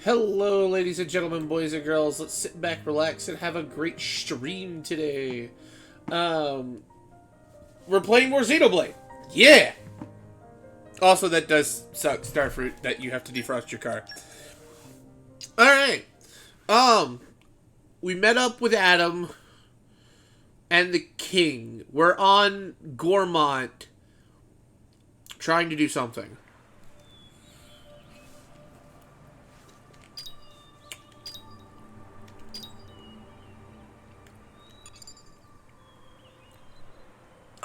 Hello, ladies and gentlemen, boys and girls. Let's sit back, relax, and have a great stream today. We're playing more Xenoblade. Yeah! Also, that does suck, Starfruit, that you have to defrost your car. Alright. We met up with Adam and the King. We're on Gormont trying to do something.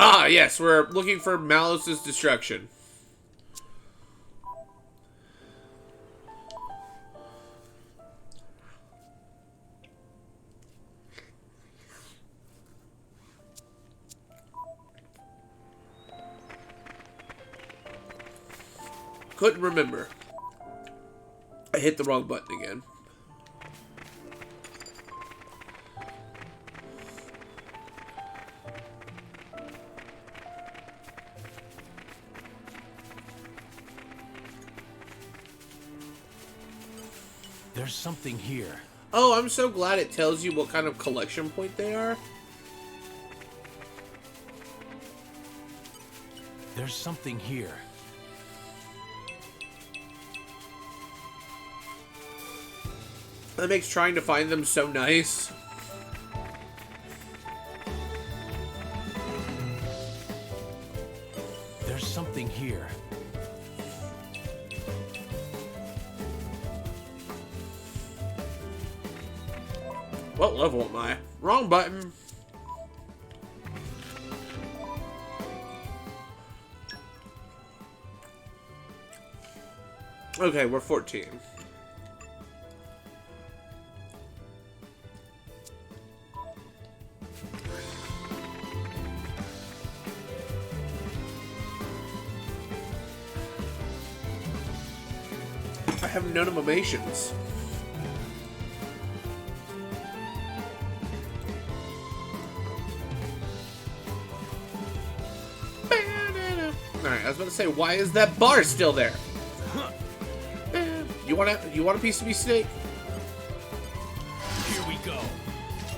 Ah, yes, we're looking for Malice's destruction. Couldn't remember. I hit the wrong button again. There's something here. Oh, I'm so glad it tells you what kind of collection point they are. There's something here. That makes trying to find them so nice. There's something here. What level am I? Wrong button. Okay, we're 14. I have none of my emotions. Alright, I was about to say, why is that bar still there? You want a piece of me, Snake? Here we go.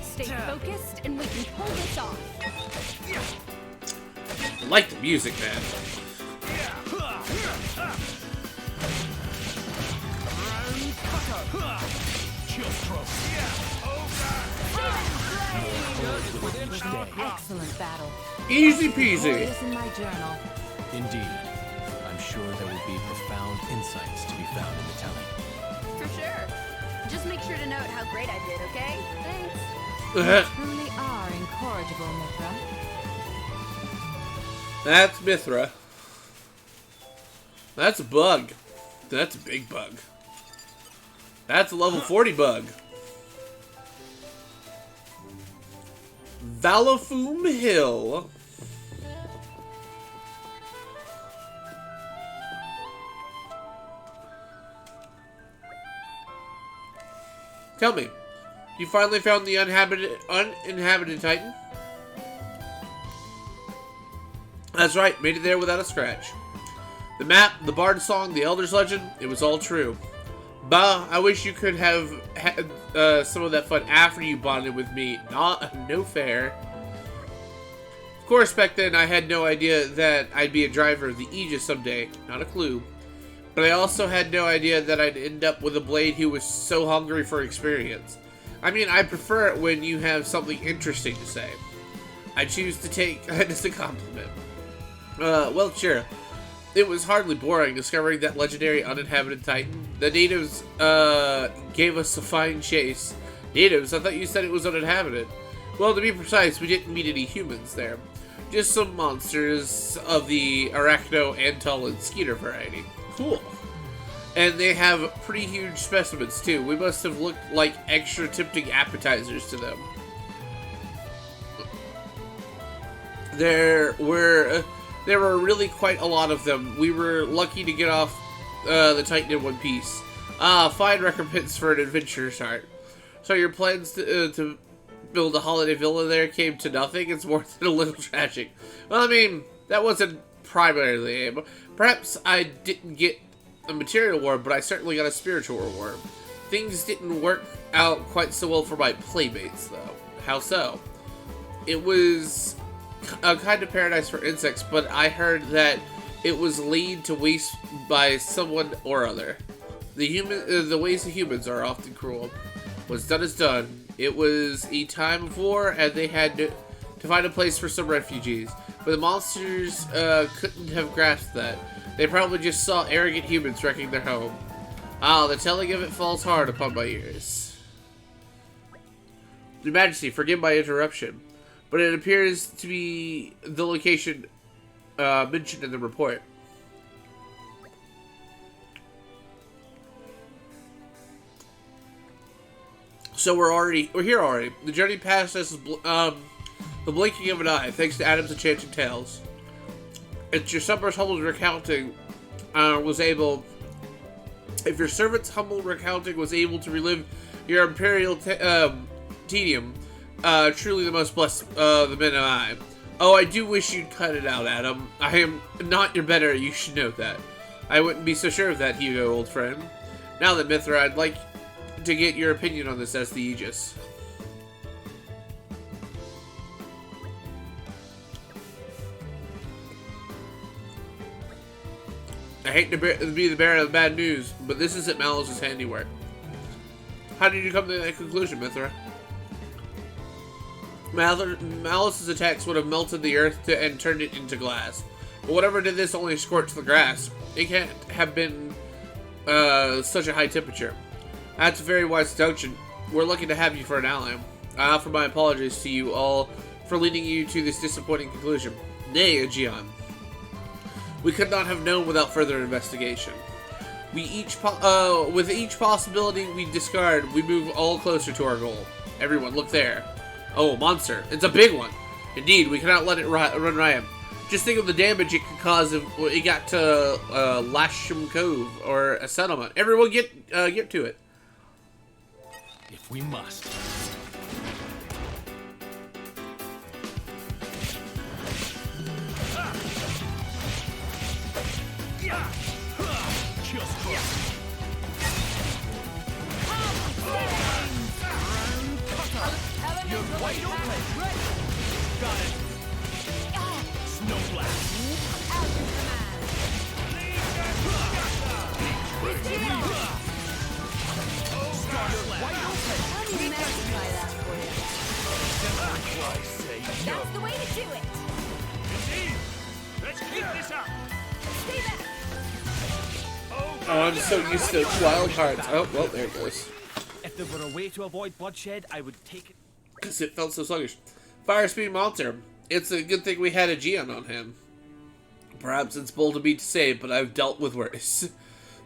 Stay focused and we can pull this off. I like the music, man. Excellent battle. Easy peasy. This in my journal. Indeed. I'm sure there will be profound insights to be found in the telling. For sure. Just make sure to note how great I did, okay? Thanks. You truly are incorrigible, Mithra. That's Mithra. That's a bug. That's a big bug. That's a level 40 bug. Valafoom Hill. Tell me, you finally found the uninhabited Titan? That's right, made it there without a scratch. The map, the bard song, the elder's legend, it was all true. Bah, I wish you could have had some of that fun after you bonded with me. No fair. Of course, back then I had no idea that I'd be a driver of the Aegis someday. Not a clue. But I also had no idea that I'd end up with a blade who was so hungry for experience. I mean, I prefer it when you have something interesting to say. I choose to take it as a compliment. Well, sure. It was hardly boring discovering that legendary uninhabited Titan. The natives, gave us a fine chase. Natives? I thought you said it was uninhabited. Well, to be precise, we didn't meet any humans there. Just some monsters of the Arachno-Antal and Skeeter variety. Cool. And they have pretty huge specimens, too. We must have looked like extra tempting appetizers to them. There were really quite a lot of them. We were lucky to get off the Titan in one piece. Fine recompense for an adventurer's heart. So your plans to build a holiday villa there came to nothing? It's more than a little tragic. Well, I mean, that wasn't primarily aim. Perhaps I didn't get a material reward, but I certainly got a spiritual reward. Things didn't work out quite so well for my playmates, though. How so? It was a kind of paradise for insects, but I heard that it was laid to waste by someone or other. The ways of humans are often cruel. What's done is done. It was a time of war, and they had to find a place for some refugees. But the monsters couldn't have grasped that. They probably just saw arrogant humans wrecking their home. Ah, the telling of it falls hard upon my ears. Your Majesty, forgive my interruption, but it appears to be the location mentioned in the report. So we're here already. The journey past us is the blinking of an eye, thanks to Adam's enchanting tales. It's your servant's humble recounting If your servant's humble recounting was able to relive your imperial tedium, truly the most blessed the men and I. Oh, I do wish you'd cut it out, Adam. I am not your better, you should know that. I wouldn't be so sure of that, Hugo, old friend. Now then, Mithra, I'd like to get your opinion on this as the Aegis. I hate to be the bearer of bad news, but this isn't Malice's handiwork. How did you come to that conclusion, Mithra? Malice's attacks would have melted the earth and turned it into glass. But whatever did this only scorch the grass. It can't have been such a high temperature. That's a very wise deduction. We're lucky to have you for an ally. I offer my apologies to you all for leading you to this disappointing conclusion. Nay, Aegeon. We could not have known without further investigation. With each possibility we discard, we move all closer to our goal. Everyone, look there. Oh, monster. It's a big one. Indeed, we cannot let it run riot. Just think of the damage it could cause if it got to Lasham Cove or a settlement. Everyone get to it. If we must. You're wide open. Got it. Snow blast. That's the way to do it. Indeed. Let's keep this up. Stay back. Oh, I'm so used to wild cards. Oh, well, there it goes. If there were a way to avoid bloodshed, I would take it. Because it felt so sluggish. Fire speed monster. It's a good thing we had Aegeon on hand. Perhaps it's bold of me to say, but I've dealt with worse.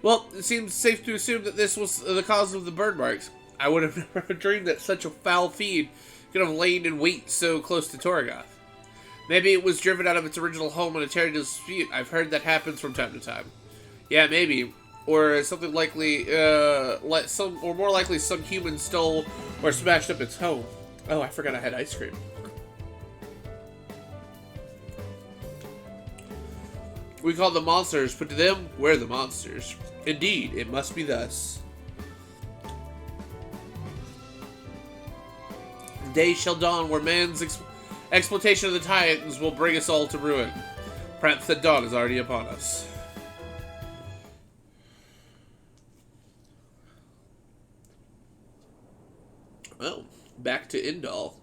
Well, it seems safe to assume that this was the cause of the burn marks. I would have never dreamed that such a foul fiend could have lain in wait so close to Torgoth. Maybe it was driven out of its original home in a terrible dispute. I've heard that happens from time to time. Yeah, maybe. Or something likely, or more likely some human stole or smashed up its home. Oh, I forgot I had ice cream. We call them monsters, but to them, we're the monsters. Indeed, it must be thus. The day shall dawn where man's exploitation of the Titans will bring us all to ruin. Perhaps that dawn is already upon us. Oh, back to Indal.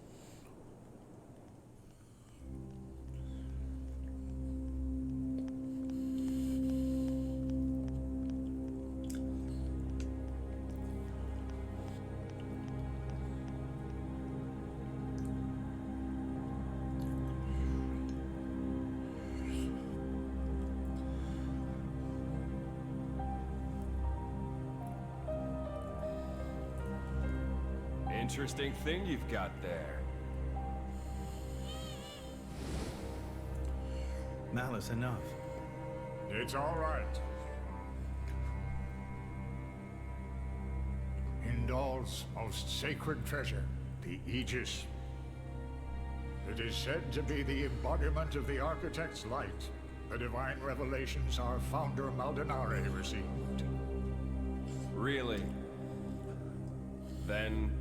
Interesting thing you've got there. Malice, enough. It's all right. Indal's most sacred treasure, the Aegis. It is said to be the embodiment of the Architect's light, the divine revelations our founder Maldonare received. Really? Then...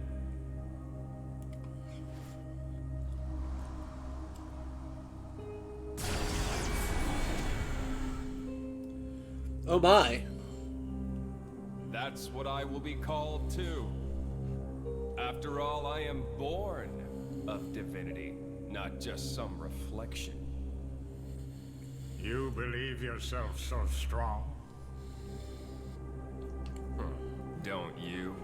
Oh my. that's what I will be called too. After all, I am born of divinity, not just some reflection. You believe yourself so strong? Don't you?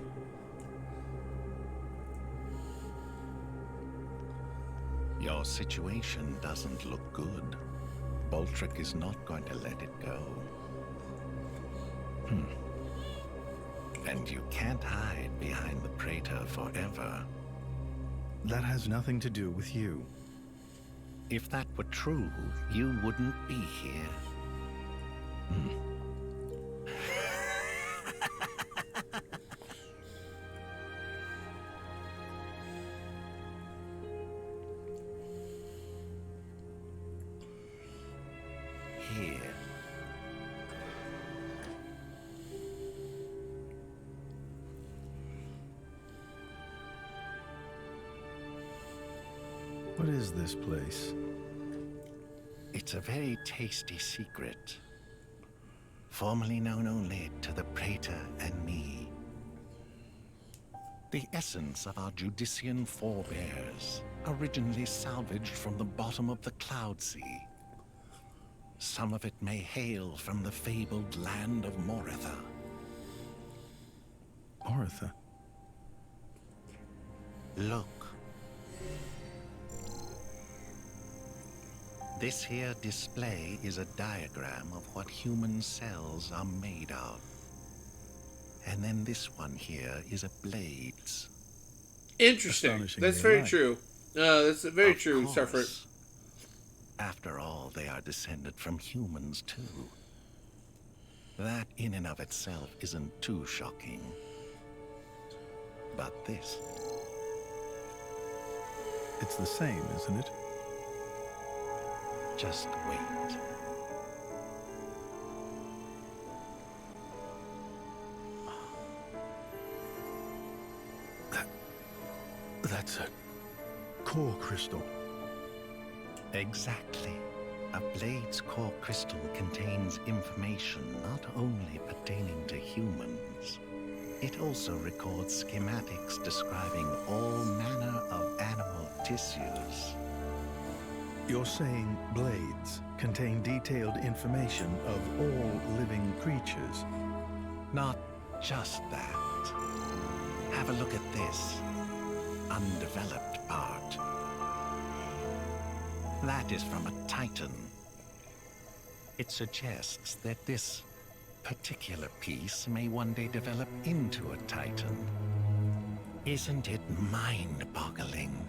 Your situation doesn't look good. Boltrick is not going to let it go. And you can't hide behind the Praetor forever. That has nothing to do with you. If that were true, you wouldn't be here. Here. What is this place? It's a very tasty secret. Formerly known only to the Praetor and me. The essence of our Judician forebears, originally salvaged from the bottom of the Cloud Sea. Some of it may hail from the fabled land of Moritha. Moritha? Look. This here display is a diagram of what human cells are made of. And then this one here is a blades. Interesting. Astonishingly That's very alike. true. That's very Of true, course. Suffert. After all, they are descended from humans too. That in and of itself isn't too shocking. But this, It's the same, isn't it? just wait. That's a core crystal. Exactly. A blade's core crystal contains information not only pertaining to humans, it also records schematics describing all manner of animal tissues. You're saying blades contain detailed information of all living creatures. Not just that. Have a look at this undeveloped part. That is from a Titan. It suggests that this particular piece may one day develop into a Titan. Isn't it mind-boggling?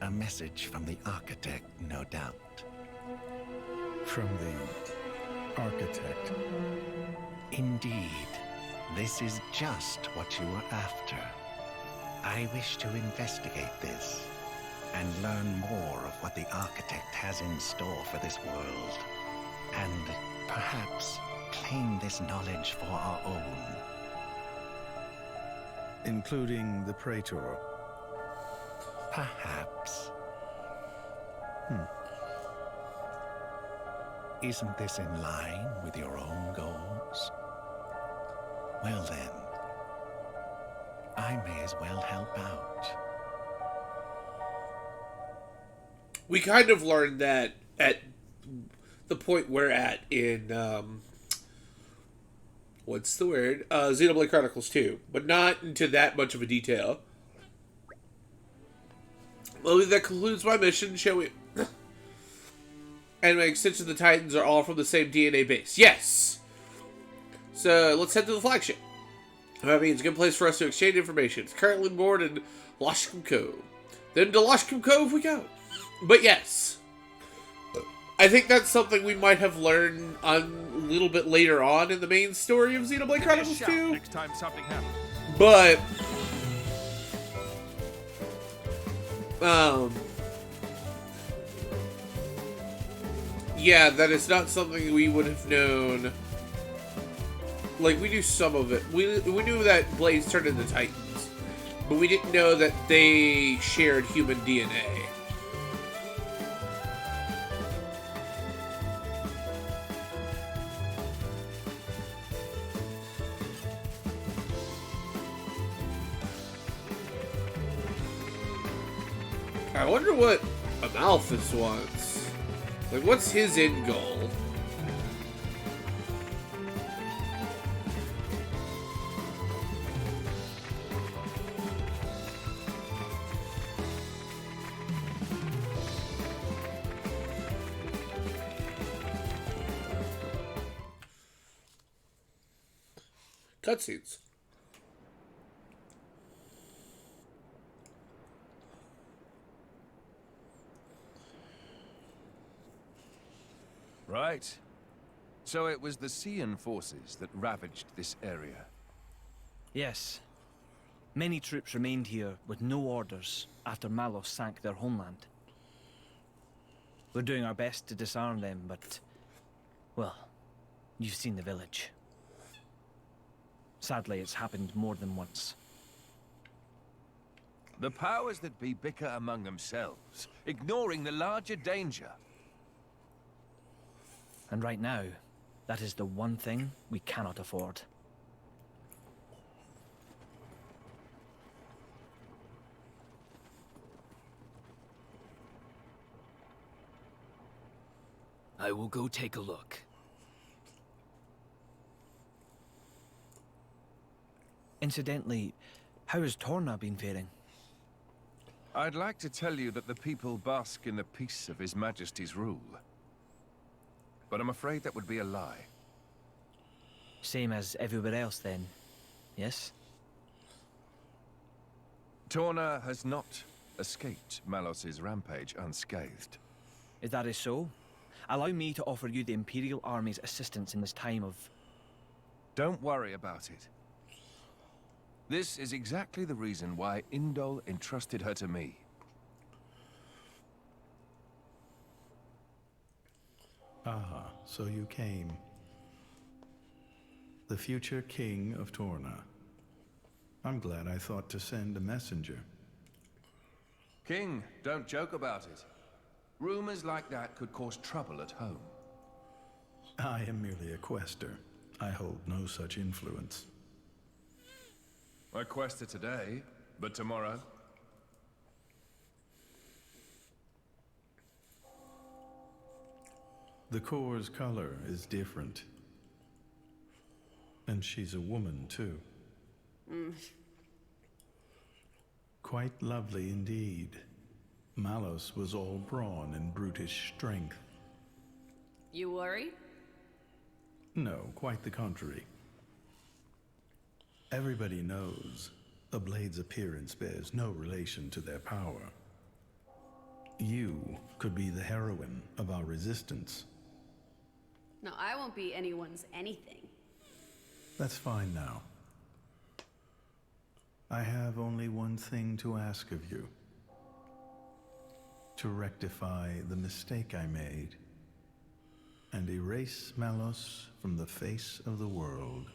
A message from the architect, no doubt. From the architect. Indeed, this is just what you were after. I wish to investigate this and learn more of what the architect has in store for this world, and perhaps claim this knowledge for our own. Including the Praetor. Perhaps. Isn't this in line with your own goals? Well then, I may as well help out. We kind of learned that at the point we're at in, what's the word? Xenoblade Chronicles 2, but not into that much of a detail. Well, that concludes my mission, shall we? Anyway, extensions of the Titans are all from the same DNA base. Yes! So, let's head to the flagship. That means a good place for us to exchange information. It's currently moored in Loshcombe Cove. Then to Loshcombe Cove we go. But yes, I think that's something we might have learned a little bit later on in the main story of Xenoblade Chronicles 2. Next time something happens. But, yeah, that is not something we would have known Like, we knew some of it. We knew that Blades turned into Titans, but we didn't know that they shared human DNA. I wonder what Amalthus wants. Like, what's his end goal? Cutscenes. Right. So it was the Xian forces that ravaged this area. Yes. Many troops remained here with no orders after Malos sank their homeland. We're doing our best to disarm them, but... well, you've seen the village. Sadly, it's happened more than once. The powers that be bicker among themselves, ignoring the larger danger. And right now, that is the one thing we cannot afford. I will go take a look. Incidentally, how has Torna been faring? I'd like to tell you that the people bask in the peace of His Majesty's rule. But I'm afraid that would be a lie. Same as everywhere else then, yes? Torna has not escaped Malos's rampage unscathed. If that is so, allow me to offer you the Imperial Army's assistance in this time of... Don't worry about it. This is exactly the reason why Indol entrusted her to me. Ah, so you came. The future king of Torna. I'm glad I thought to send a messenger. King, don't joke about it. Rumors like that could cause trouble at home. I am merely a quester. I hold no such influence. I quest it today, but tomorrow? The core's color is different. And she's a woman, too. Quite lovely indeed. Malos was all brawn and brutish strength. You worry? No, quite the contrary. Everybody knows a blade's appearance bears no relation to their power. You could be the heroine of our resistance. No, I won't be anyone's anything. That's fine now. I have only one thing to ask of you. To rectify the mistake I made and erase Malos from the face of the world.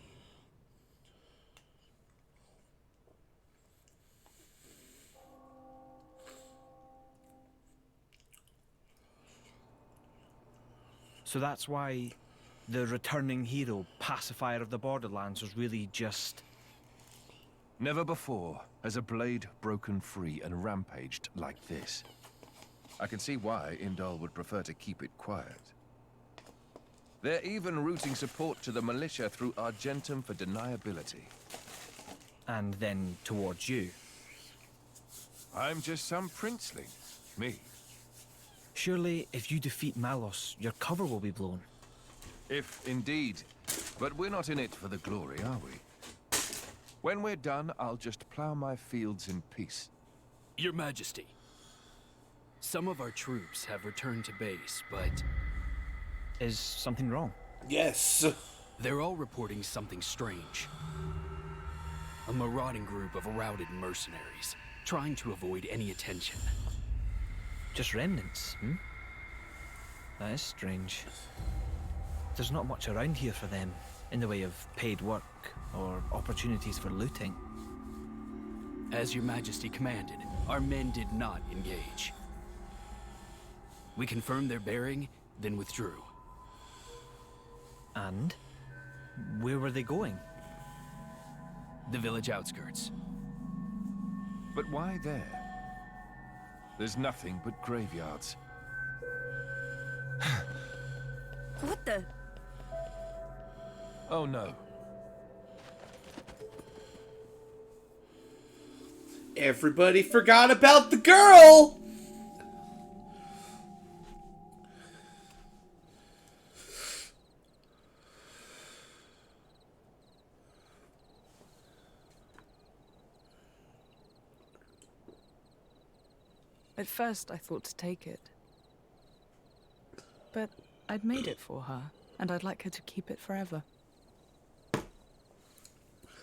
So that's why the returning hero, pacifier of the Borderlands, was really just... Never before has a blade broken free and rampaged like this. I can see why Indol would prefer to keep it quiet. They're even routing support to the militia through Argentum for deniability. And then towards you. I'm just some princeling. Me. Surely, if you defeat Malos, your cover will be blown. If indeed. But we're not in it for the glory, are we? When we're done, I'll just plow my fields in peace. Your Majesty, some of our troops have returned to base, but... Is something wrong? Yes. They're all reporting something strange. A marauding group of routed mercenaries, trying to avoid any attention. Just remnants, hmm? That is strange. There's not much around here for them, In the way of paid work or opportunities for looting? As your majesty commanded, our men did not engage. We confirmed their bearing, then withdrew. And? Where were they going? The village outskirts. But why there? There's nothing but graveyards. What the? Oh no. Everybody forgot about the girl! At first, I thought to take it. But I'd made it for her, and I'd like her to keep it forever.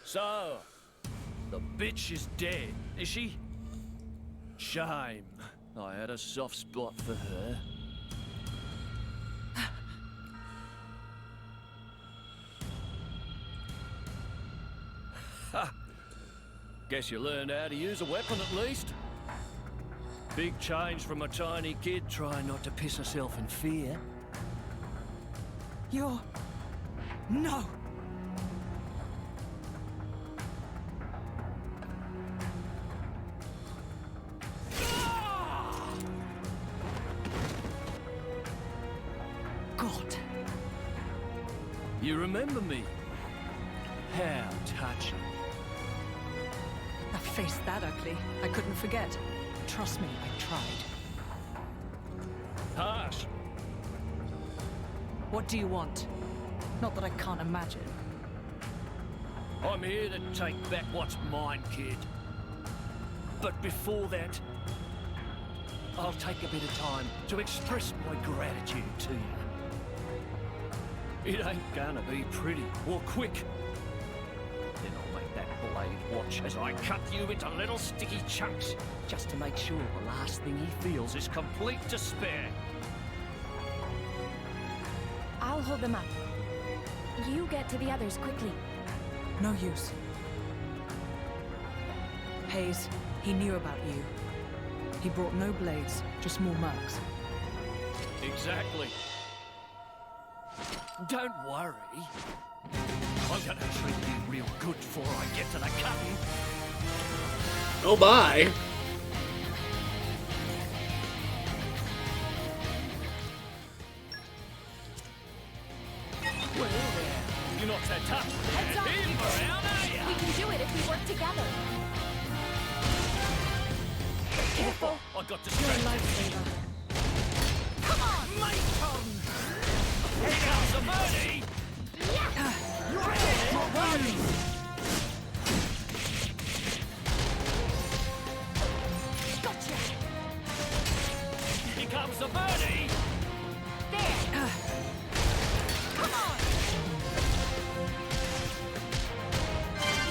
So, the bitch is dead, is she? Shame. I had a soft spot for her. Ha! Guess you learned how to use a weapon at least. Big change from a tiny kid trying not to piss herself in fear. You're... No! God. You remember me? How touching. A face that ugly, I couldn't forget. Trust me, I tried. Harsh. What do you want? Not that I can't imagine. I'm here to take back what's mine, kid. But before that, I'll take a bit of time to express my gratitude to you. It ain't gonna be pretty or quick. Then I'll make that blade watch as I cut you into little sticky chunks, just to make sure the last thing he feels is complete despair. I'll hold them up. You get to the others quickly. No use. Hayes, he knew about you. He brought no blades, just more mercs. Exactly. Don't worry. I'm gonna treat you real good before I get to the cutting. Oh my! Well there, you're not so tough. Heads up, In you around, are ya? We can do it if we work together. Careful! I got distracted. Come on! My turn! Here comes a birdie! Gotcha! Here comes a birdie! There! Come on!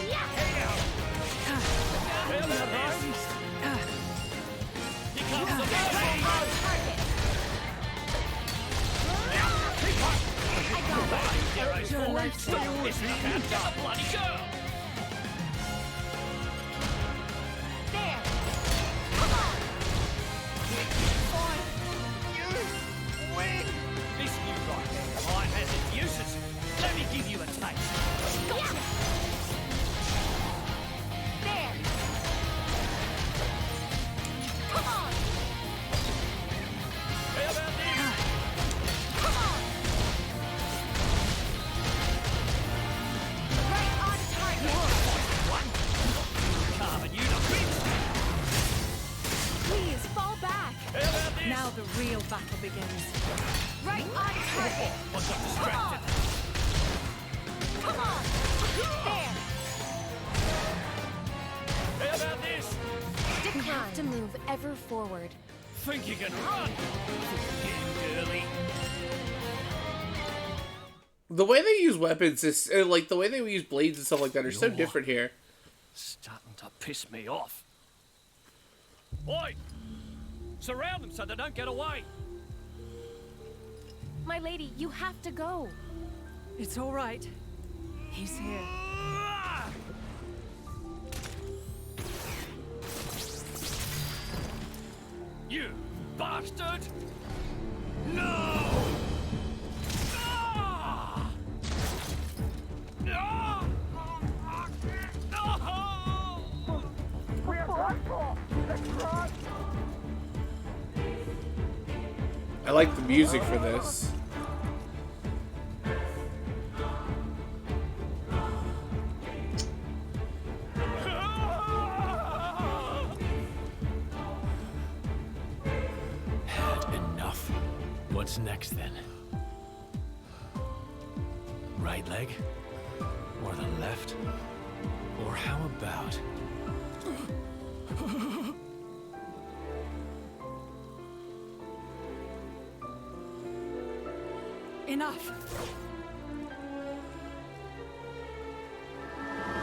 Yeah! Here comes a birdie! Here comes a birdie! Target! I got it! Heroes forward! Stop this cat! Get the bloody girl! There! Come on! Fine! You win! This new right hand of mine has its uses. Let me give you a taste. Gotcha! There! Come on! How about this? Come on! Right on target! Carving you to bits. Please, fall back! How about this? Now the real battle begins. Right on target! I got distracted. Come on! There! How about this? We have to move ever forward. Think you can run? Getting girly. The way they use weapons is, like, the way they use blades and stuff like that are so different here. Starting to piss me off. Oi! Surround them so they don't get away. My lady, you have to go. It's all right. He's here. You bastard! No! Ah! Ah! No! We are thankful! The cross! I like the music for this. Had enough. What's next then? Right leg? Or the left? Or how about... Enough.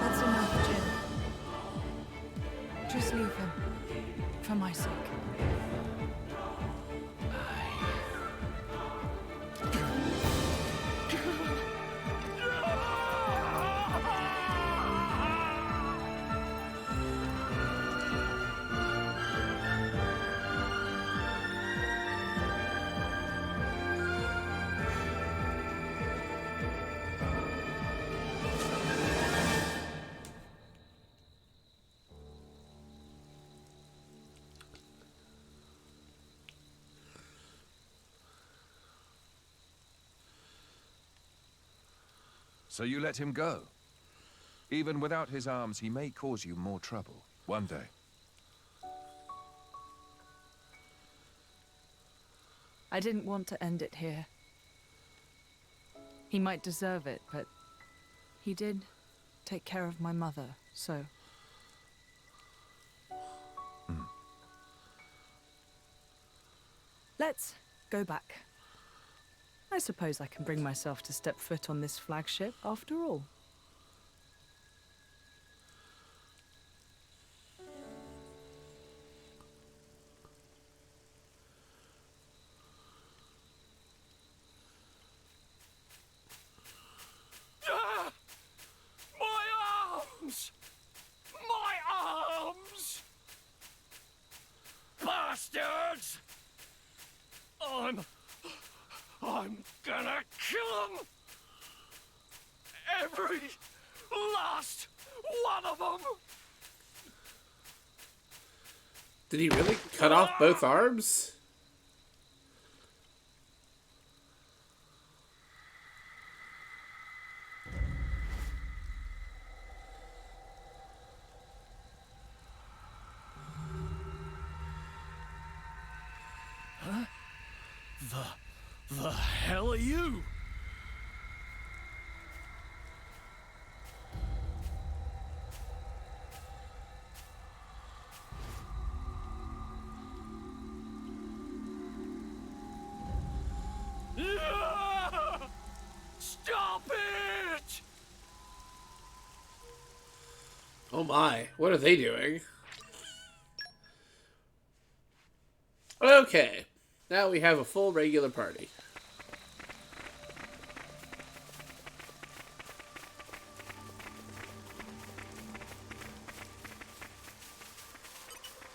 That's enough, Jin. Just leave him. For my sake. So you let him go? Even without his arms, he may cause you more trouble one day. I didn't want to end it here. He might deserve it, but he did take care of my mother, so... Let's go back. I suppose I can bring myself to step foot on this flagship, after all. Ah! My arms! My arms! Bastards! I'm gonna kill them! Every last one of them! Did he really cut off both arms? Huh? The hell are you? Stop it! Oh my, what are they doing? Okay, now we have a full regular party.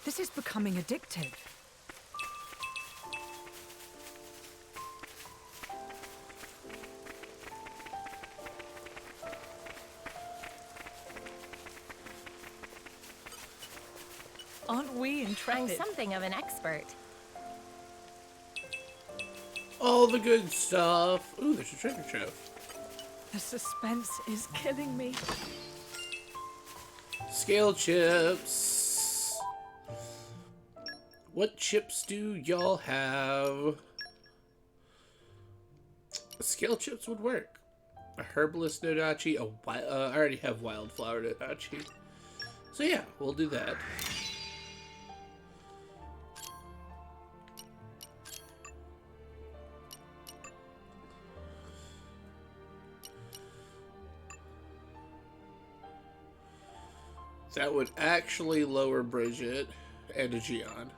This is becoming addictive. Aren't we intrepid? I'm something of an expert. All the good stuff. Ooh, there's a treasure trove. The suspense is killing me. Scale chips. What chips do y'all have? Scale chips would work. A herbalist nodachi. I already have wildflower nodachi. So yeah, we'll do that. That would actually lower Bridget and a Gion.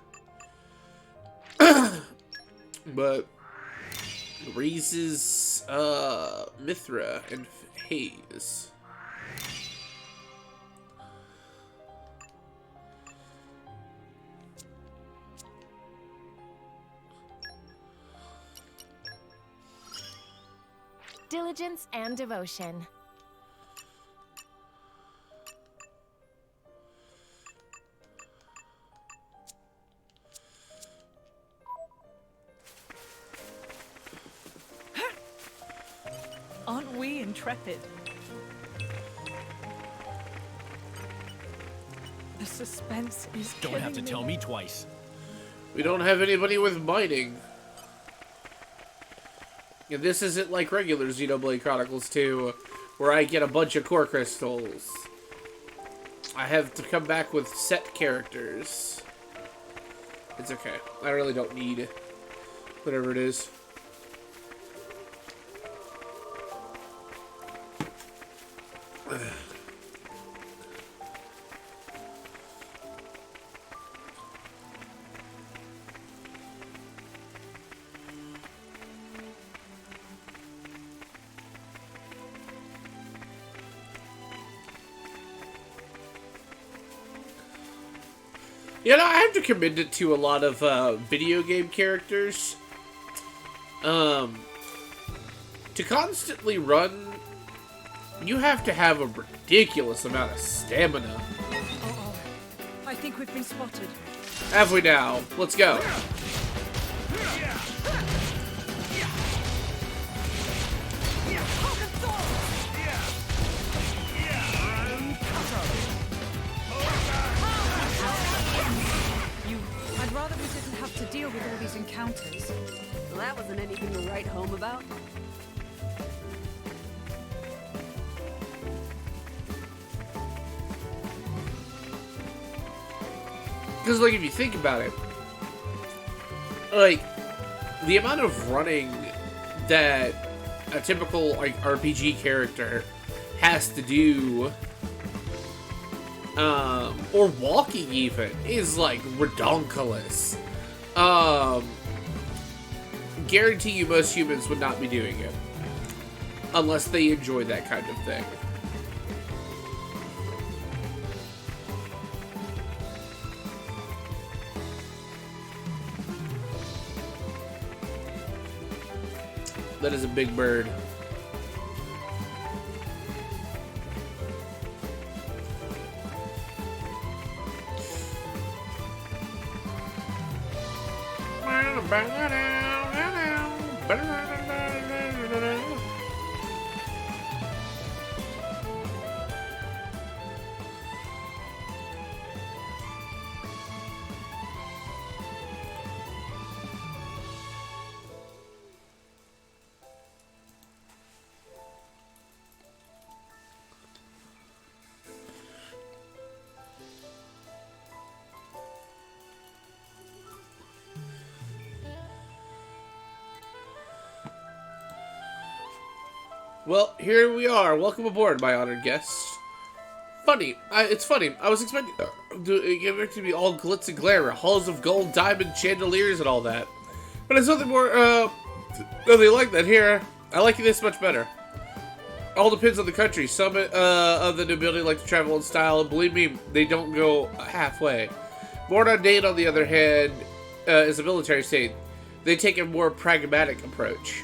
But Raises Mithra and Haze. Diligence and devotion. Aren't we intrepid? The suspense is Don't have to tell me twice. We don't have anybody with mining. And this isn't like regular Xenoblade Chronicles 2, where I get a bunch of core crystals. I have to come back with set characters. It's okay. I really don't need whatever it is. You know, I have to commend it to a lot of video game characters. To constantly run, you have to have a ridiculous amount of stamina. Uh-oh. I think we've been spotted. Have we now? Let's go. I'd rather we didn't have to deal with all these encounters. Well, that wasn't anything to write home about. Because, like, if you think about it, like, the amount of running that a typical, like, RPG character has to do, or walking even, is, like, redonkulous. Guarantee you most humans would not be doing it. Unless they enjoy that kind of thing. That is a big bird. Well, here we are. Welcome aboard, my honored guests. It's funny. I was expecting it to be all glitz and glamour, halls of gold, diamond, chandeliers, and all that. But it's something more, nothing like that here. I like this much better. All depends on the country. Some of the nobility like to travel in style, and believe me, they don't go halfway. More mundane, on the other hand, is a military state. They take a more pragmatic approach.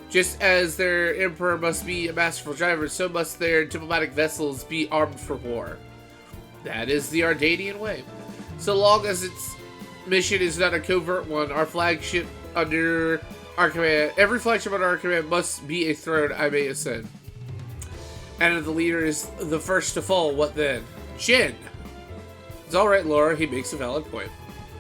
Just as their emperor must be a masterful driver, so must their diplomatic vessels be armed for war. That is the Ardanian way. So long as its mission is not a covert one, our flagship under our command, every flagship under our command must be a throne I may ascend. And if the leader is the first to fall, what then? Jin! It's alright, Laura, he makes a valid point.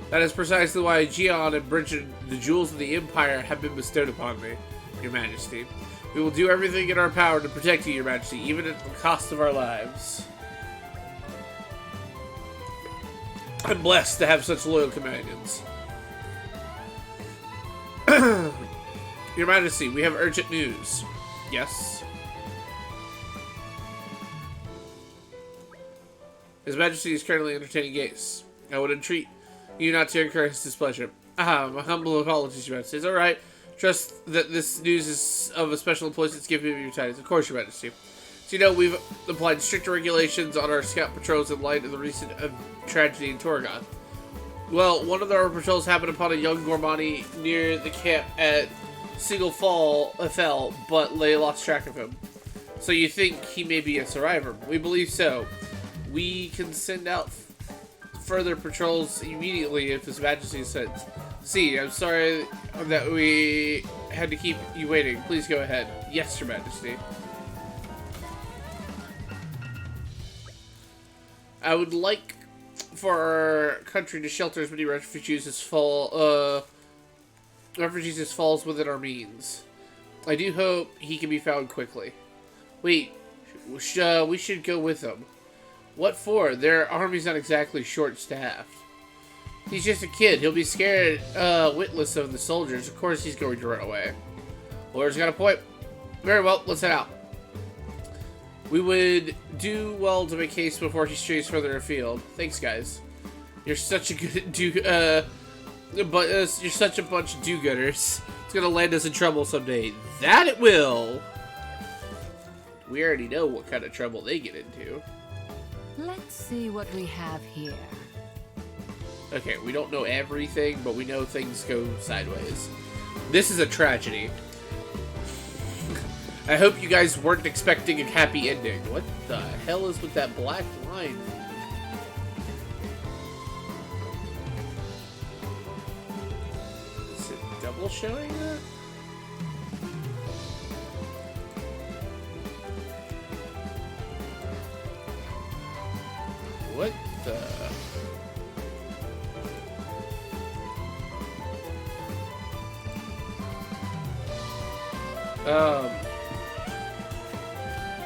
That is precisely why Gion and Bridget, the jewels of the Empire, have been bestowed upon me. Your Majesty. We will do everything in our power to protect you, Your Majesty, even at the cost of our lives. I'm blessed to have such loyal companions. Your Majesty, we have urgent news. Yes? His Majesty is currently entertaining guests. I would entreat you not to incur his displeasure. My humble apologies, Your Majesty. It's alright. Trust that this news is of a special importance given to your tidings. Of course, Your Majesty. So, you know, we've applied stricter regulations on our scout patrols in light of the recent tragedy in Torna. Well, one of our patrols happened upon a young Gormani near the camp at Single Fell, but they lost track of him. So you think he may be a survivor? We believe so. We can send out further patrols immediately if His Majesty sends. See, I'm sorry that we had to keep you waiting. Please go ahead. Yes, Your Majesty. I would like for our country to shelter as many refugees as falls within our means. I do hope he can be found quickly. Wait, we should go with them. What for? Their army's not exactly short-staffed. He's just a kid. He'll be scared witless of the soldiers. Of course he's going to run away. Lawyer's got a point. Very well, let's head out. We would do well to make haste before he strays further afield. Thanks, guys. You're such a good you're such a bunch of do-gooders. It's gonna land us in trouble someday. That it will. We already know what kind of trouble they get into. Let's see what we have here. Okay, we don't know everything, but we know things go sideways. This is a tragedy. I hope you guys weren't expecting a happy ending. What the hell is with that black line? Is it double showing that? What the...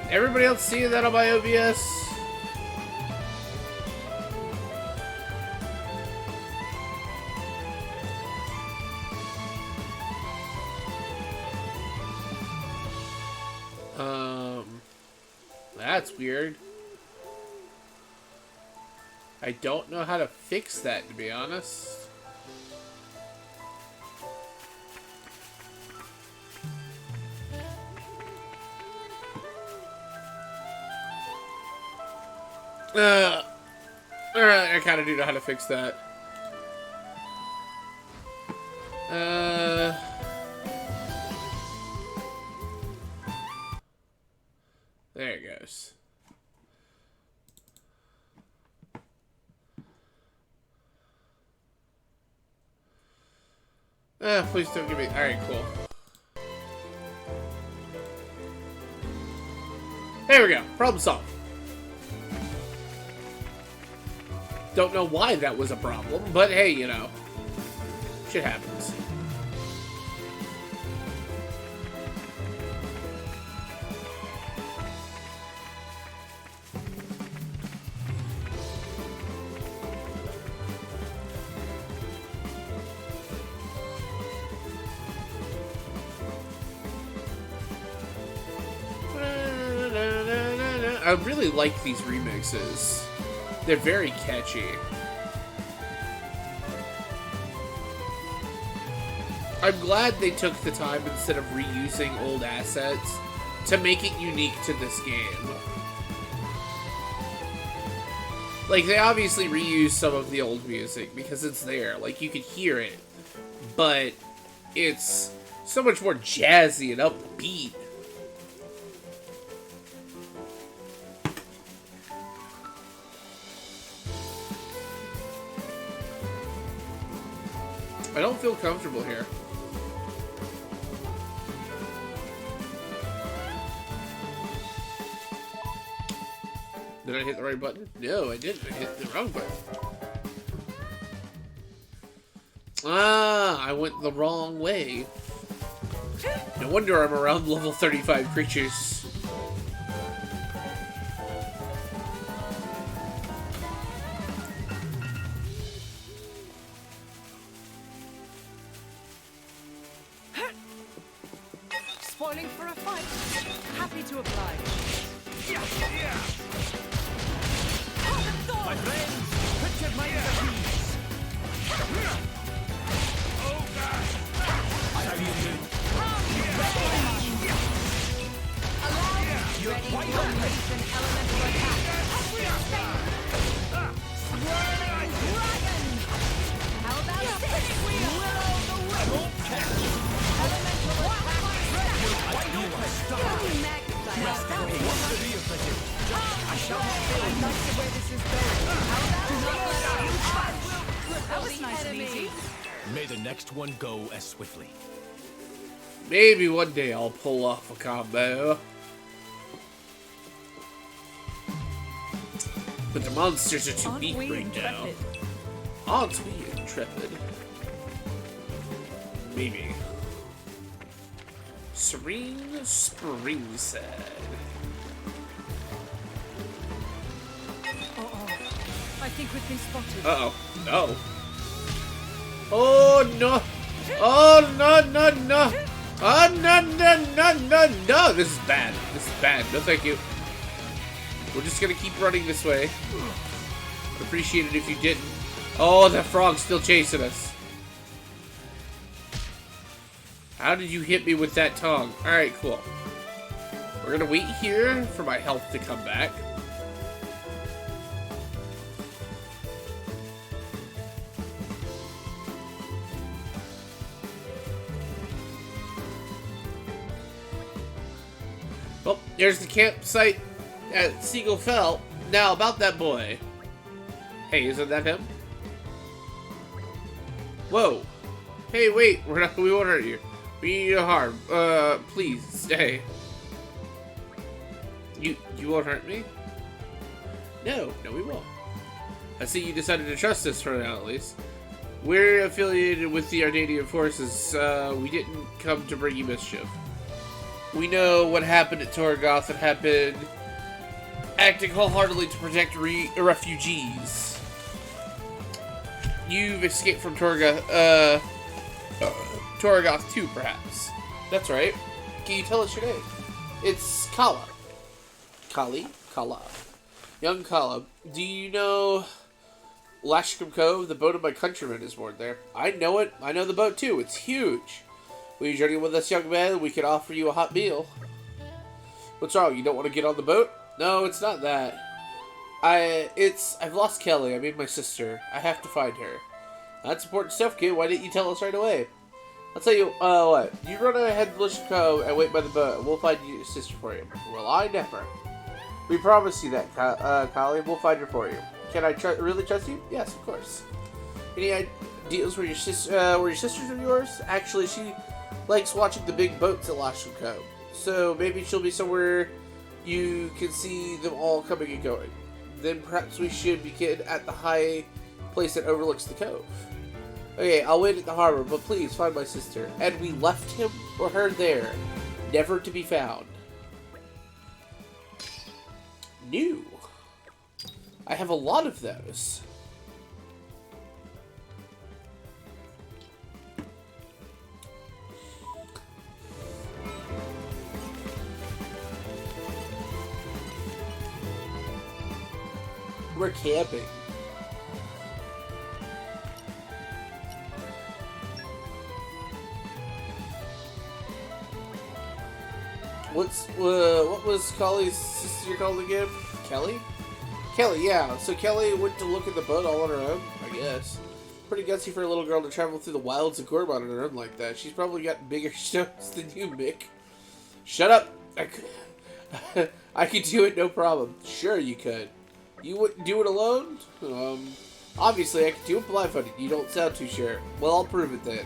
Everybody else seeing that on my OBS? That's weird. I don't know how to fix that, to be honest. Alright, I kind of do know how to fix that. There it goes. Please don't give me... Alright, cool. There we go. Problem solved. Don't know why that was a problem, but hey, you know. Shit happens. I really like these remixes. They're very catchy. I'm glad they took the time, instead of reusing old assets, to make it unique to this game. Like, they obviously reused some of the old music because it's there. Like, you could hear it. But it's so much more jazzy and upbeat. I don't feel comfortable here. Did I hit the right button? No, I didn't. I hit the wrong button. Ah, I went the wrong way. No wonder I'm around level 35 creatures. Spoiling for a fight. Happy to oblige. My friends, put your minds at ease. Oh God! I have you moved. May the next one go as swiftly. Maybe one day I'll pull off a combo. But the monsters are too weak right now. Aren't we intrepid? Maybe. Serene Springside. I think we've been spotted. Uh-oh. No. Oh, no. Oh, no, no, no. Oh, no, no, no, no, no. This is bad. This is bad. No, thank you. We're just gonna keep running this way. I'd appreciate it if you didn't. Oh, that frog's still chasing us. How did you hit me with that tongue? Alright, cool. We're gonna wait here for my health to come back. Well, here's the campsite at Seagull Fell. Now, about that boy. Hey, isn't that him? Whoa. Hey, wait. We won't hurt you. We need no harm. Please, stay. You won't hurt me? No, we won't. I see you decided to trust us for now, at least. We're affiliated with the Ardanian forces. We didn't come to bring you mischief. We know what happened at Torgoth and have been acting wholeheartedly to protect refugees. You've escaped from Torgoth too, perhaps. That's right. Can you tell us your name? It's Kala. Kala. Young Kala. Do you know Lashcombe Cove? The boat of my countrymen is moored there. I know it. I know the boat too. It's huge. Will you journey with us, young man? We can offer you a hot meal. What's wrong? You don't want to get on the boat? No, it's not that. I've lost Kelly. I mean my sister. I have to find her. That's important stuff, kid. Why didn't you tell us right away? I'll tell you, what? You run ahead to Lashcombe Cove and wait by the boat, and we'll find your sister for you. Well, I never. We promise you that, Kali. We'll find her for you. Can I really trust you? Yes, of course. Any ideas where your sisters of yours? Actually, she likes watching the big boats at Lashcombe Cove. So maybe she'll be somewhere you can see them all coming and going. Then perhaps we should begin at the high place that overlooks the cove. Okay, I'll wait at the harbor, but please find my sister. And we left him or her there, never to be found. New. I have a lot of those. We're camping. What was Kelly's sister called again? Kelly? Kelly, yeah. So Kelly went to look at the boat all on her own, I guess. Pretty gutsy for a little girl to travel through the wilds of Gormon on her own like that. She's probably got bigger stones than you, Mick. Shut up! I could do it, no problem. Sure you could. You wouldn't do it alone? Obviously I could do it blindfolded. You don't sound too sure. Well, I'll prove it then.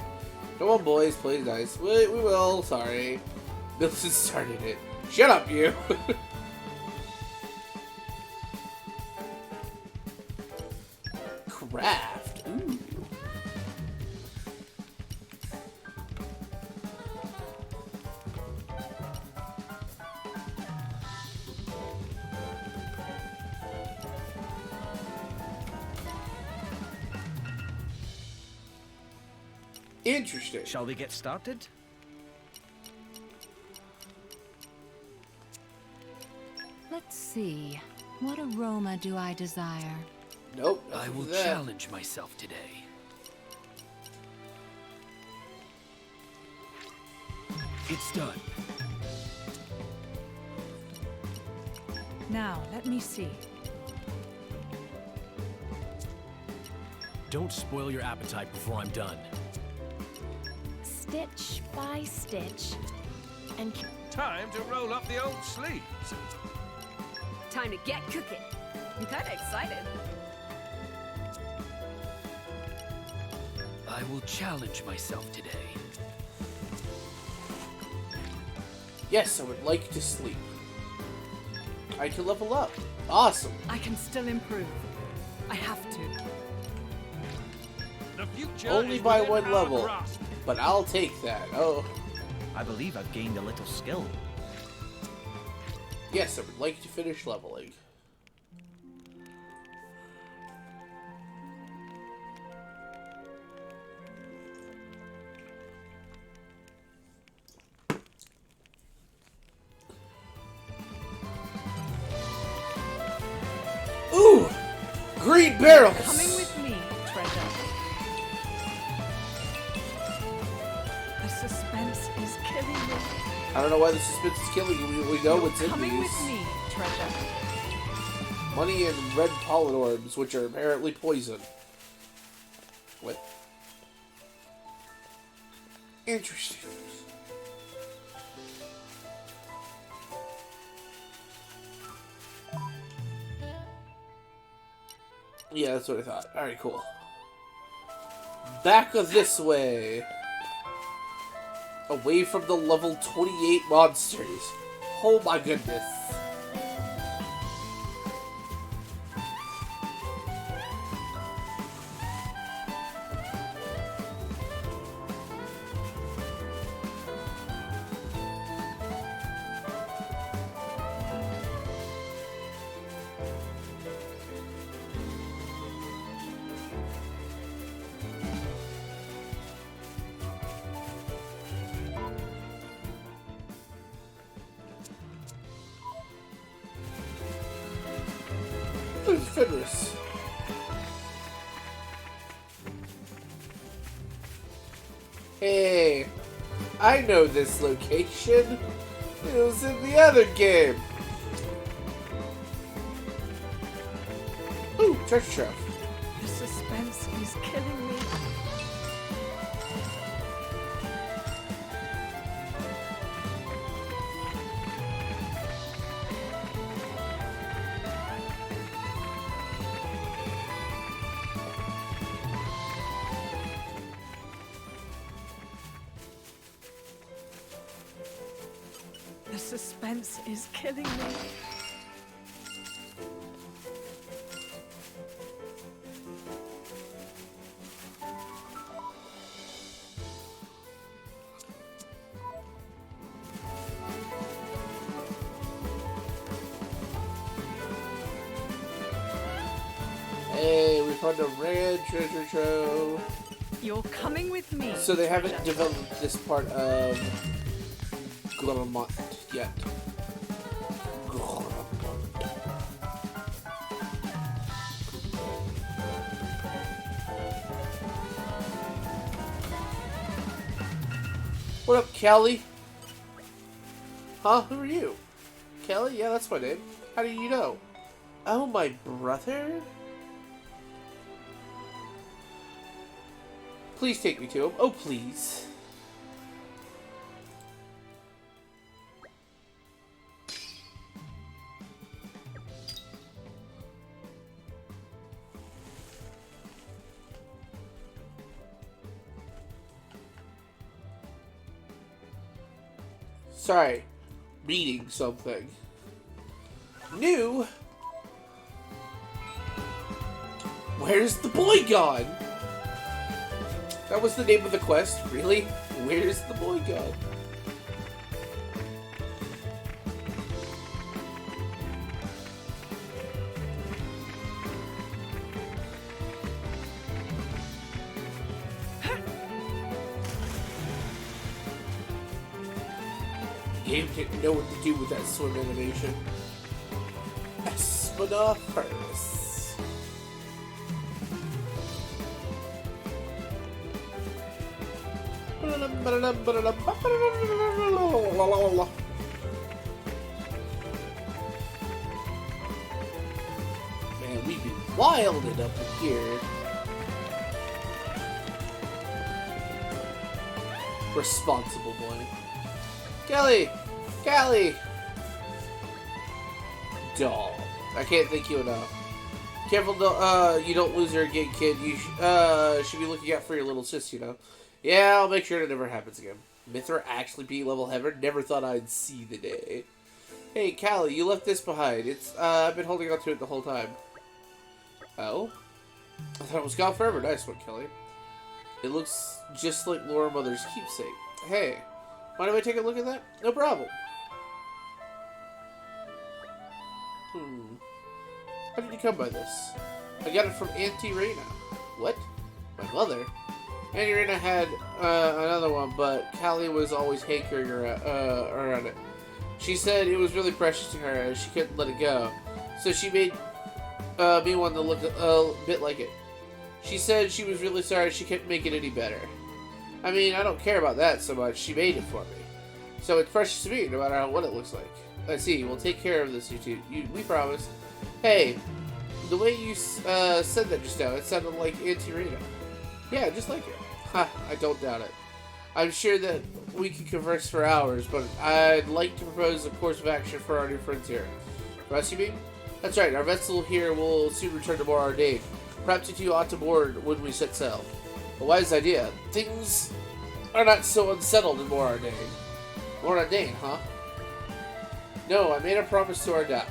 Come on, boys, play nice. We will, sorry. Millicent started it. Shut up, you! Craft. Ooh. Interesting. Shall we get started? Let's see. What aroma do I desire? Nope. I will challenge myself today. It's done. Now, let me see. Don't spoil your appetite before I'm done. Stitch by stitch, and Time to roll up the old sleeves. Time to get cooking. I'm kinda excited. I will challenge myself today. Yes, I would like to sleep. I can level up. Awesome. I can still improve. I have to. The future Only is by within one our level. grasp. But I'll take that. Oh. I believe I've gained a little skill. Yes, I would like to finish leveling. Ooh! Green barrels! Coming with me, treasure. The suspense is killing me. I don't know why the suspense is killing you. We know what's in Coming these. with me, treasure. Money and red pollen orbs, which are apparently poison. What? Interesting. Yeah, that's what I thought. Alright, cool. Back of this way. Away from the level 28 monsters. Oh my goodness. There's Fenris. Hey, I know this location. It was in the other game. Ooh, treasure trove. The suspense is killing me. The suspense is killing me. Hey, we found a red treasure trove. You're coming with me. So they haven't developed this part of Glamont yet. What up, Kelly? Huh? Who are you? Kelly? Yeah, that's my name. How do you know? Oh, my brother? Please take me to him. Oh, please. Sorry. Reading something. New? Where's the boy gone? That was the name of the quest. Really? Where's the boy gone? The game didn't know what to do with that swim animation. Espina first. Man, we be wilded up in here. Responsible boy. Kelly! Kelly! Doll. I can't thank you enough. Careful, you don't lose her again, kid. You should be looking out for your little sis, you know. Yeah, I'll make sure it never happens again. Mithra actually be level heaven? Never thought I'd see the day. Hey, Callie, you left this behind. I've been holding on to it the whole time. Oh? I thought it was gone forever. Nice one, Kelly. It looks just like Laura Mother's keepsake. Hey, mind if I take a look at that? No problem. How did you come by this? I got it from Auntie Rena. What? My mother? Auntie Rena had another one, but Callie was always hankering around it. She said it was really precious to her, and she couldn't let it go. So she made me one to look a bit like it. She said she was really sorry she couldn't make it any better. I mean, I don't care about that so much. She made it for me. So it's precious to me, no matter what it looks like. I see. We'll take care of this, you two. We promise. Hey, the way you said that just now, it sounded like Auntie Rena. Yeah, just like her. Ha, I don't doubt it. I'm sure that we can converse for hours, but I'd like to propose a course of action for our new friends here. For us, you mean? That's right. Our vessel here will soon return to Morardain. Perhaps you two ought to board when we set sail. A wise idea. Things are not so unsettled in Morardain. Morardain, huh? No, I made a promise to our dad.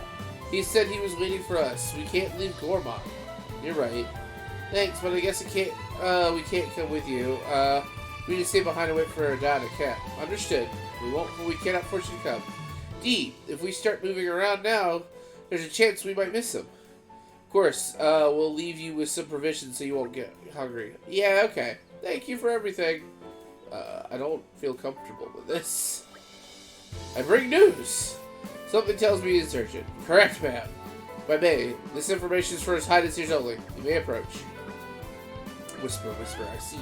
He said he was waiting for us. We can't leave Gormont. You're right. Thanks, but I guess we can't come with you. We need to stay behind and wait for our dad to camp. Understood. We won't, but we cannot force you to come. D, if we start moving around now, there's a chance we might miss him. Of course, we'll leave you with some provisions so you won't get hungry. Yeah, okay. Thank you for everything. I don't feel comfortable with this. I bring news. Something tells me he's urgent. Correct, ma'am. By May, this information is for His Highness ears only. You may approach. Whisper, whisper, I see.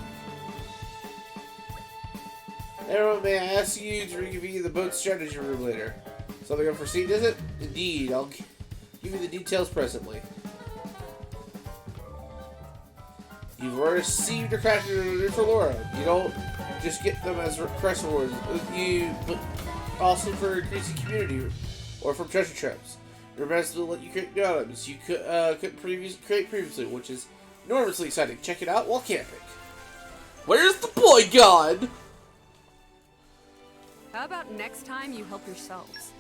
Everyone, may I ask you to reconvene the boat strategy room later? Something unforeseen, is it? Indeed, I'll give you the details presently. You've received a crash order for Laura. You don't just get them as crash rewards. But also for increasing community or from treasure traps. Your best will let you create new items you couldn't create previously, which is enormously exciting. Check it out while camping. Where's the boy gone? How about next time you help yourselves?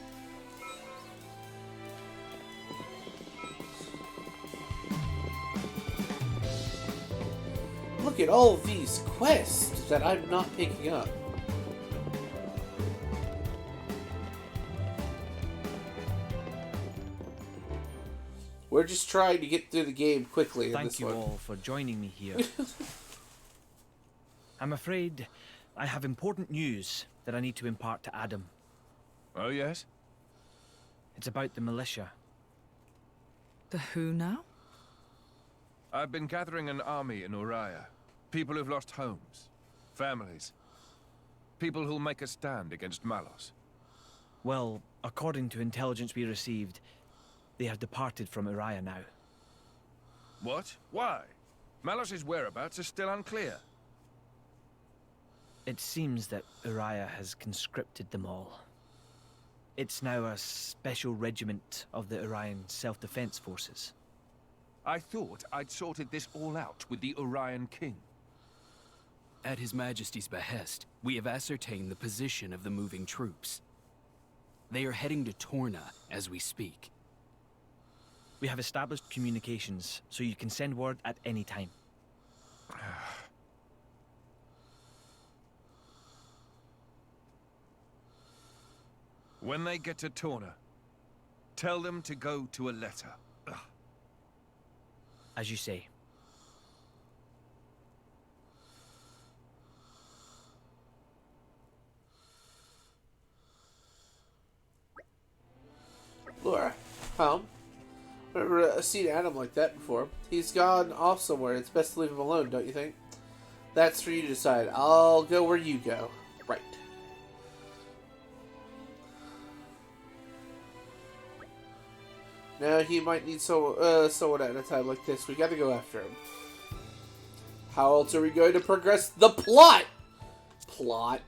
Look at all of these quests that I'm not picking up. We're just trying to get through the game quickly. Thank you all for joining me here. I'm afraid I have important news that I need to impart to Adam. Oh, yes? It's about the militia. The who now? I've been gathering an army in Uriah. People who've lost homes, families. People who'll make a stand against Malos. Well, according to intelligence we received, they have departed from Uriah now. What? Why? Malos' whereabouts are still unclear. It seems that Uriah has conscripted them all. It's now a special regiment of the Urian Self-Defense Forces. I thought I'd sorted this all out with the Urian King. At His Majesty's behest, we have ascertained the position of the moving troops. They are heading to Torna as we speak. We have established communications, so you can send word at any time. When they get to Torna, tell them to go to a letter. As you say. Laura, I've never seen Adam like that before. He's gone off somewhere. It's best to leave him alone, don't you think? That's for you to decide. I'll go where you go. Right. Now he might need someone at a time like this. We gotta go after him. How else are we going to progress the plot? Plot.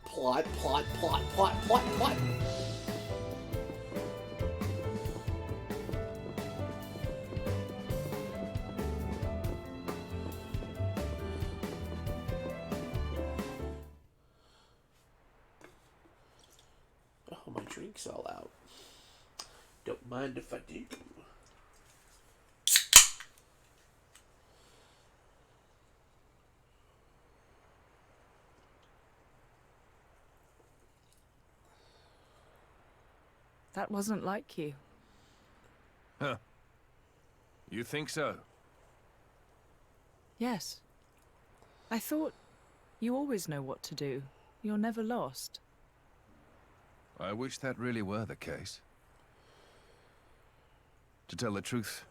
freaks all out. Don't mind if I do. That wasn't like you. Huh. You think so? Yes. I thought you always know what to do. You're never lost. I wish that really were the case. To tell the truth,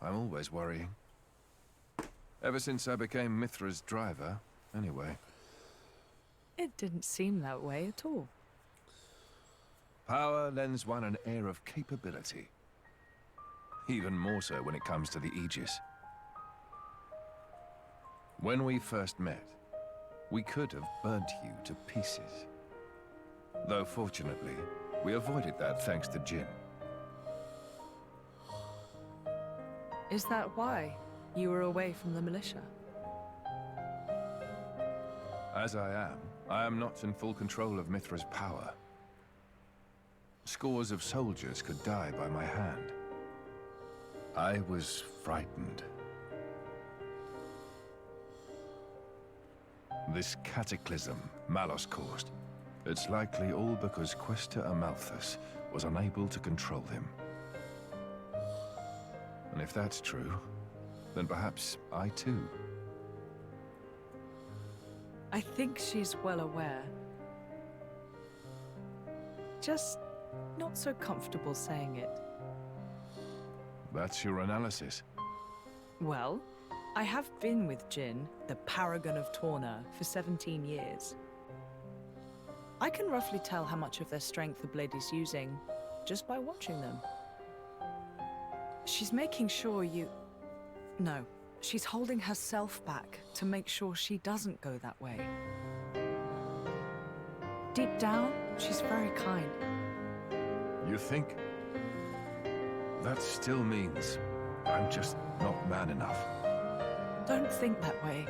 I'm always worrying. Ever since I became Mithra's driver, anyway. It didn't seem that way at all. Power lends one an air of capability. Even more so when it comes to the Aegis. When we first met, we could have burnt you to pieces. Though fortunately, we avoided that thanks to Jin. Is that why you were away from the militia? As I am not in full control of Mithra's power. Scores of soldiers could die by my hand. I was frightened. This cataclysm Malos caused, it's likely all because Questa Amalthus was unable to control him. And if that's true, then perhaps I too. I think she's well aware. Just not so comfortable saying it. That's your analysis. Well, I have been with Jin, the paragon of Torna, for 17 years. I can roughly tell how much of their strength the blade is using just by watching them. She's making sure you... No, she's holding herself back to make sure she doesn't go that way. Deep down, she's very kind. You think? That still means I'm just not man enough. Don't think that way.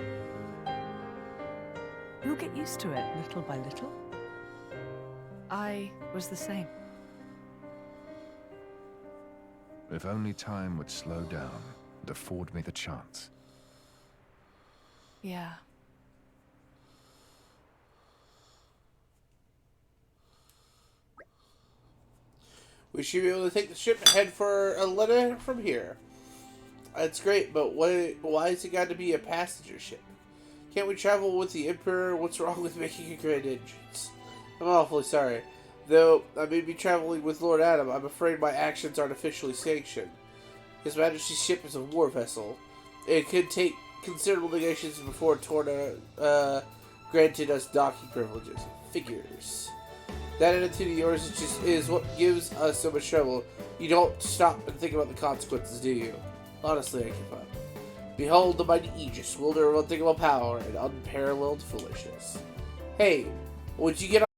You'll get used to it little by little. I was the same. If only time would slow down and afford me the chance. Yeah. We should be able to take the ship and head for a letter from here. That's great, but why has it got to be a passenger ship? Can't we travel with the Emperor? What's wrong with making a grand entrance? I'm awfully sorry. Though I may be traveling with Lord Adam, I'm afraid my actions aren't officially sanctioned. His Majesty's ship is a war vessel. It could take considerable negotiations before Torna granted us docking privileges. Figures. That attitude of yours is what gives us so much trouble. You don't stop and think about the consequences, do you? Honestly, I give up. Behold the mighty Aegis, wielder of unthinkable power and unparalleled foolishness. Hey, would you get